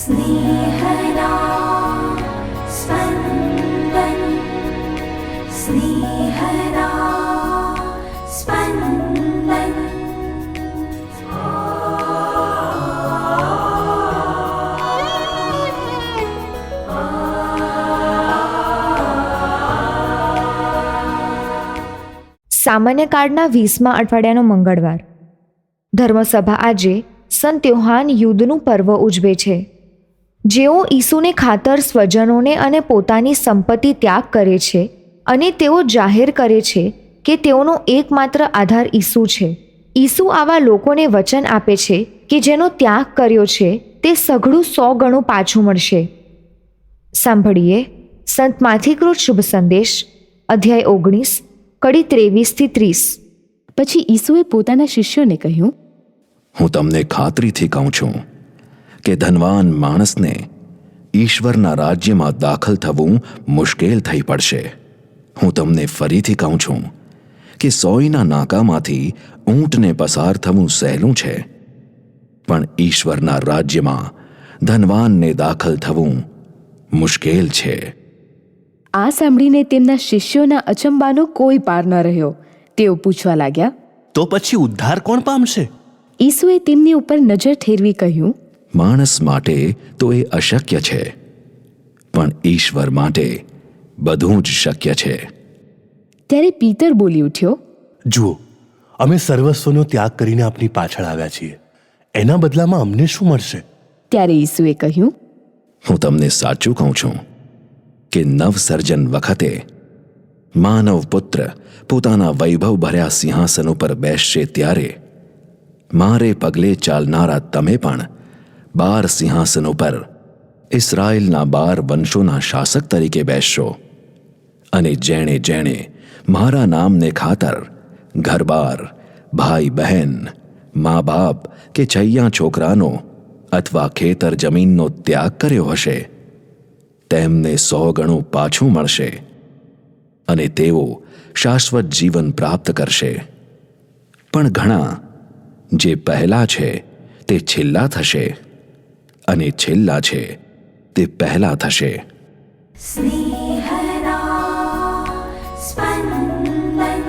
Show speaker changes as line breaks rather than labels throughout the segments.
स्नेहदा स्पन्दन स्नेहदा स्पन्दन।
સામાન્ય કાળના 20મા અઠવાડિયાનો મંગળવાર. ધર્મસભા આજે સંત યોહાન યુદ્ધનું પર્વ ઉજવે છે. જેઓ ઈસુને ખાતર સ્વજનોને અને પોતાની સંપત્તિ ત્યાગ કરે છે અને તેઓ જાહેર કરે છે કે તેઓનો એકમાત્ર આધાર ઈસુ છે. ઈસુ આવા લોકોને વચન આપે છે કે જેનો ત્યાગ કર્યો છે તે સઘળું 100 ગણું પાછું મળશે. સાંભળીએ સંત માથીકૃત શુભ સંદેશ, અધ્યાય 19, કડી 23-30.
પછી ઈસુએ પોતાના શિષ્યોને કહ્યું,
હું તમને ખાતરીથી કહું છું કે ધનવાન માણસને ઈશ્વરના રાજ્યમાં દાખલ થવું મુશ્કેલ થઈ પડશે. હું તમને ફરીથી કહું છું કે સોયના નાકામાંથી ઊંટને પસાર થવું સહેલું છે, પણ ઈશ્વરના રાજ્યમાં ધનવાનને દાખલ થવું મુશ્કેલ છે.
આ સાંભળીને તેમના શિષ્યોના અચંબાનો કોઈ પાર ન રહ્યો. તેઓ પૂછવા લાગ્યા,
તો પછી ઉદ્ધાર કોણ પામશે?
ઈસુએ તેમની ઉપર નજર ઠેરવી કહ્યું,
માણસ માટે તો એ અશક્ય છે, પણ ઈશ્વર માટે બધું જ શક્ય છે.
ત્યારે પીતર બોલી ઉઠ્યો,
જુઓ, અમે સર્વસ્વનો ત્યાગ કરીને આપની પાછળ આવ્યા છીએ. એના બદલામાં અમને શું મળશે?
ત્યારે ઈસુએ કહ્યું,
હું તમને સાચું કહું છું કે નવસર્જન વખતે માનવ પુત્ર પોતાના વૈભવ ભર્યા સિંહાસન ઉપર બેસશે ત્યારે મારે પગલે ચાલનારા તમે પણ 12 સિંહાસનો પર ઇસ્રાયેલના 12 વંશોના શાસક તરીકે બેસશો. અને જેણે જેણે મારા નામને ખાતર ઘરબાર, ભાઈ બહેન, મા બાપ કે છૈયા છોકરાનો અથવા ખેતર જમીનનો ત્યાગ કર્યો હશે તેમને 100 ગણું પાછું મળશે અને તેઓ શાશ્વત જીવન પ્રાપ્ત કરશે. પણ ઘણા જે પહેલા છે તે છેલ્લા થશે અને છેલ્લા છે તે પહેલા થશે.
स्नेहदा स्पन्दन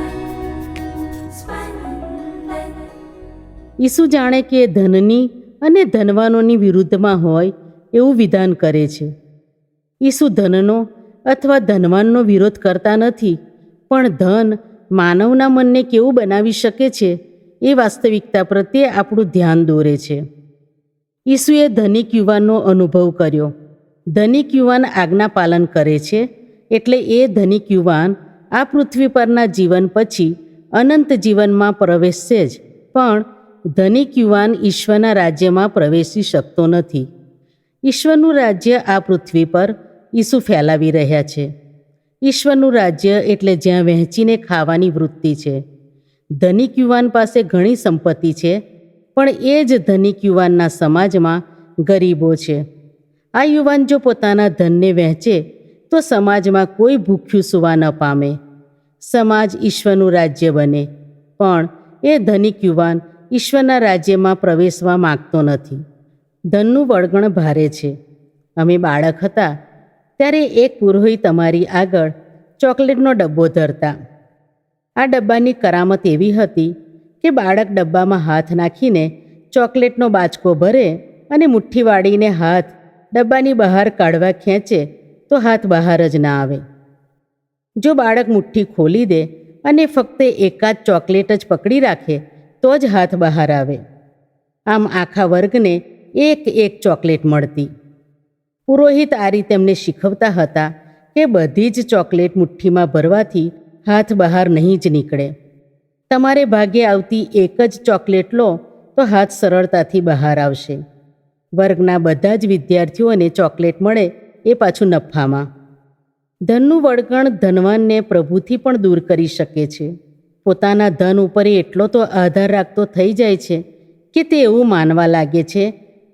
स्पन्दन।
ઈસુ જાણે કે ધનની અને ધનવાનોની વિરુદ્ધમાં હોય એવું વિધાન કરે છે. ઈસુ ધનનો અથવા ધનવાનનો વિરોધ કરતા નથી, પણ ધન માનવના મનને કેવું બનાવી શકે છે એ વાસ્તવિકતા પ્રત્યે આપણું ધ્યાન દોરે છે. ઈસુએ ધનિક યુવાનનો અનુભવ કર્યો. ધનિક યુવાન આજ્ઞા પાલન કરે છે, એટલે એ ધનિક યુવાન આ પૃથ્વી પરના જીવન પછી અનંત જીવનમાં પ્રવેશશે જ, પણ ધનિક યુવાન ઈશ્વરના રાજ્યમાં પ્રવેશી શકતો નથી. ઈશ્વરનું રાજ્ય આ પૃથ્વી પર ઈસુ ફેલાવી રહ્યા છે. ઈશ્વરનું રાજ્ય એટલે જ્યાં વહેંચીને ખાવાની વૃત્તિ છે. ધનિક યુવાન પાસે ઘણી સંપત્તિ છે, પણ એ જ ધનિક યુવાનના સમાજમાં ગરીબો છે. આ યુવાન જો પોતાના ધનને વહેંચે તો સમાજમાં કોઈ ભૂખ્યું સૂવા ન પામે. સમાજ ઈશ્વરનું રાજ્ય બને, પણ એ ધનિક યુવાન ઈશ્વરના રાજ્યમાં પ્રવેશવા માગતો નથી. ધનનું વળગણ ભારે છે. અમે બાળક હતા ત્યારે એક પુરોહિત અમારી આગળ ચોકલેટનો ડબ્બો ધરતા. આ ડબ્બાની કરામત એવી હતી કે બાળક ડબ્બામાં હાથ નાખીને ચોકલેટનો બાચકો ભરે અને મુઠ્ઠી વાળીને હાથ ડબ્બાની બહાર કાઢવા ખેંચે તો હાથ બહાર જ ના આવે. જો બાળક મુઠ્ઠી ખોલી દે અને ફક્ત એકાદ ચોકલેટ જ પકડી રાખે તો જ હાથ બહાર આવે. આમ આખા વર્ગને એક એક ચોકલેટ મળતી. પુરોહિત આ રીતે એમને શીખવતા હતા કે બધી જ ચોકલેટ મુઠ્ઠીમાં ભરવાથી હાથ બહાર નહીં જ નીકળે. તમારે ભાગે આવતી એક જ ચોકલેટ લો તો હાથ સરળતાથી બહાર આવશે. વર્ગના બધા જ વિદ્યાર્થીઓને ચોકલેટ મળે એ પાછું નફામાં. ધનનું વળગણ ધનવાનને પ્રભુથી પણ દૂર કરી શકે છે. પોતાના ધન ઉપર એટલો તો આધાર રાખતો થઈ જાય છે કે તે એવું માનવા લાગે છે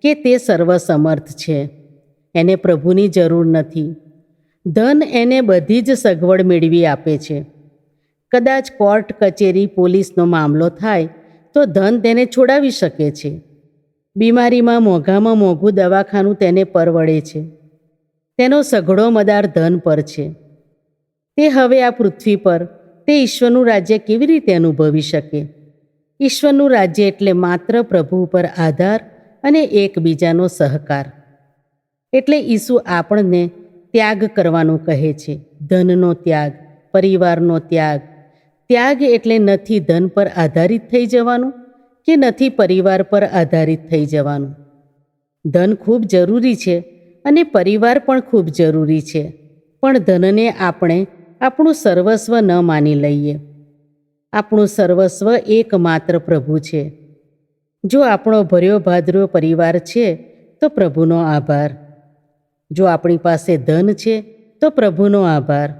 કે તે સર્વસમર્થ છે, એને પ્રભુની જરૂર નથી. ધન એને બધી જ સગવડ મેળવી આપે છે. કદાચ કોર્ટ કચેરી પોલીસનો મામલો થાય તો ધન તેને છોડાવી શકે છે. બીમારીમાં મોંઘામાં મોંઘું દવાખાનું તેને પરવડે છે. તેનો સઘળો મદાર ધન પર છે. તે હવે આ પૃથ્વી પર તે ઈશ્વરનું રાજ્ય કેવી રીતે અનુભવી શકે? ઈશ્વરનું રાજ્ય એટલે માત્ર પ્રભુ ઉપર આધાર અને એકબીજાનો સહકાર. એટલે ઈસુ આપણને ત્યાગ કરવાનું કહે છે. ધનનો ત્યાગ, પરિવારનો ત્યાગ. ત્યાગ એટલે નથી ધન પર આધારિત થઈ જવાનું કે નથી પરિવાર પર આધારિત થઈ જવાનું. ધન ખૂબ જરૂરી છે અને પરિવાર પણ ખૂબ જરૂરી છે, પણ ધનને આપણે આપણું સર્વસ્વ ન માની લઈએ. આપણું સર્વસ્વ એકમાત્ર પ્રભુ છે. જો આપણો ભર્યો ભાદર્યો પરિવાર છે તો પ્રભુનો આભાર. જો આપણી પાસે ધન છે તો પ્રભુનો આભાર.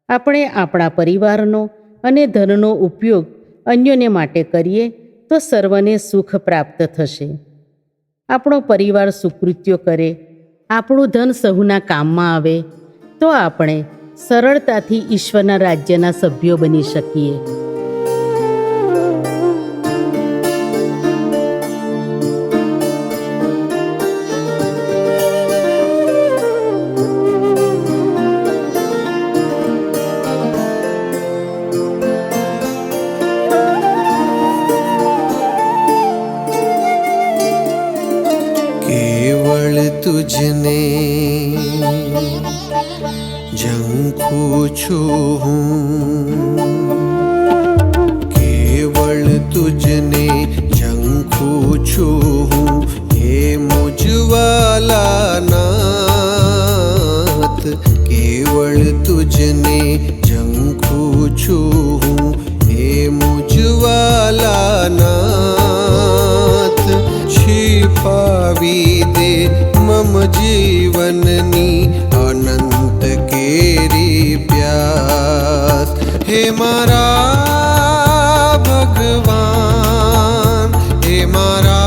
આપણે આપણા પરિવારનો અને ધનનો ઉપયોગ અન્યોને માટે કરીએ તો સર્વને સુખ પ્રાપ્ત થશે. આપણો પરિવાર સુકૃત્યો કરે, આપણું ધન સહુના કામમાં આવે તો આપણે સરળતાથી ઈશ્વરના રાજ્યના સભ્યો બની શકીએ.
केवल तुझने झंखू छू हूँ, केवल तुझने झंखू छू हूँ, हे मुझवाला नाथ. केवल तुझने झंखू छू हूँ, हे मुझवाला नाथ. छिपावी दे मम जीवननी अनंत केरी प्यास. हे मारा भगवान, हे मारा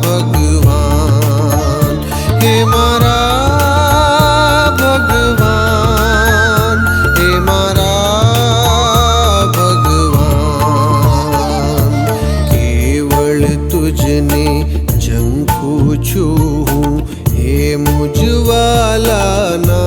भगवान, हे मारा भगवान, हे मारा भगवान. केवल तुझने झंखू छू हूँ, हे मुझवाला नाथ.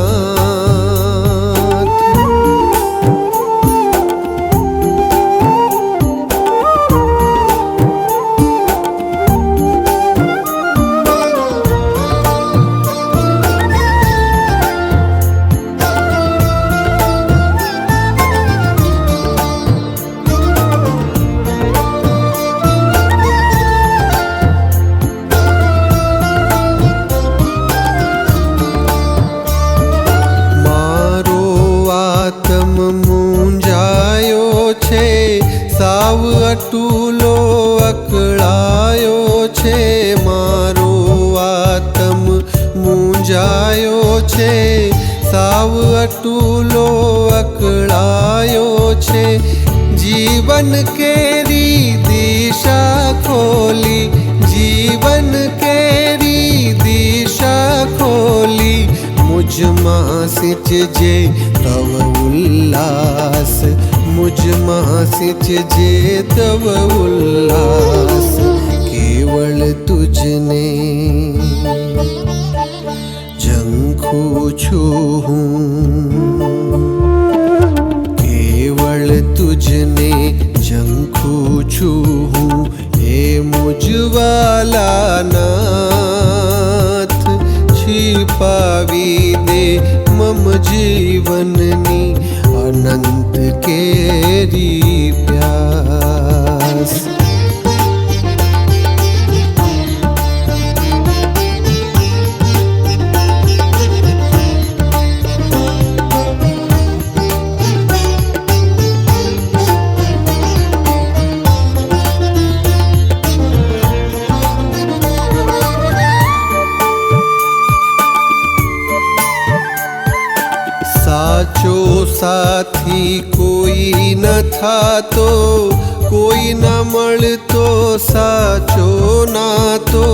સાવ અટૂલો અકળાયો છે, મારો આત્મ મૂંઝાયો છે. સાવ અટૂલો અકળાયો છે. જીવન કેરી દિશા ખોલી, જીવન કેરી દિશા ખોલી. મુझમાં સિંચજે તવ ઉલ્લાસ, मुझમાં સિંચજે તવ ઉલ્લાસ. કેવળ તુજને ઝંખું છું હું, કેવળ તુજને ઝંખું છું હું, હે મુझवाला નાથ. छिपावी दे मम जीवननी अनंत केरी प्यास. સાચો સાથી કોઈ ન થાતો, કોઈ ન મળતો સાચો નાતો.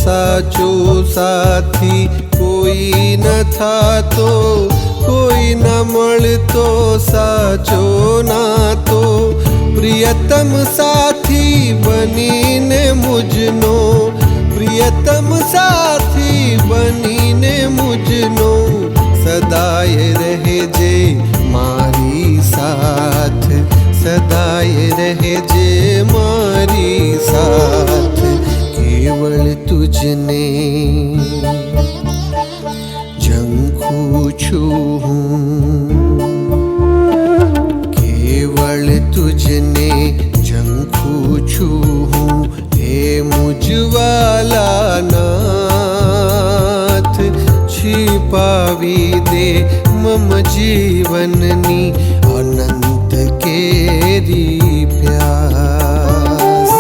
સાચો સાથી કોઈ ન થાતો, કોઈ ન મળતો સાચો નાતો. પ્રિયતમ સાથી સાથી બનીને મુજનો, પ્રિયતમ સાથી બનીને મુજનો, સદાય રહેજે મારી સાથ, સદાય રહેજે મારી સાથ, કેવળ તુજને ઝંખું છું હું, કેવળ તુજને ઝંખું છું હું, હે મુજવાલા નાથ, छिपावी दे मम जीवननी अनंत केरी प्यास।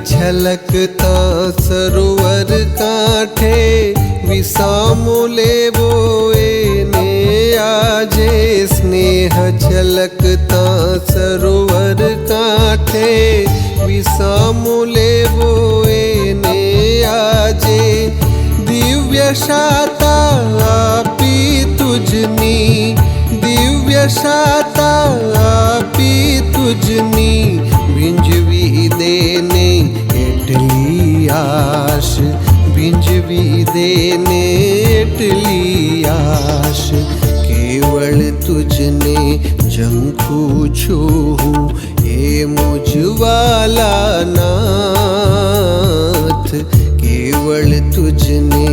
છલકતા સરોવર કાંઠે વિસામો લેવો એને આજે, સ્નેહ છલકતા સરોવર કાંઠે વિસામો લેવો એને આજે, દિવ્ય શાતા આપી તુજની, દિવ્ય શાતા આપી તુજની, ભીંજવી દેને એટલી આશ, ભીંજવી દેને એટલી આશ, કેવળ તુજને ઝંખું છું હું, હે મુજવાલા નાથ, કેવળ તુજને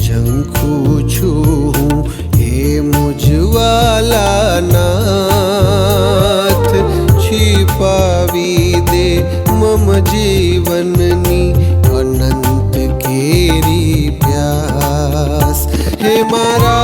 ઝંખું છું હું, હે મુજવાલા નાથ, छिपावी दे मम जीवननी अनंत केरी प्यास, हे मारा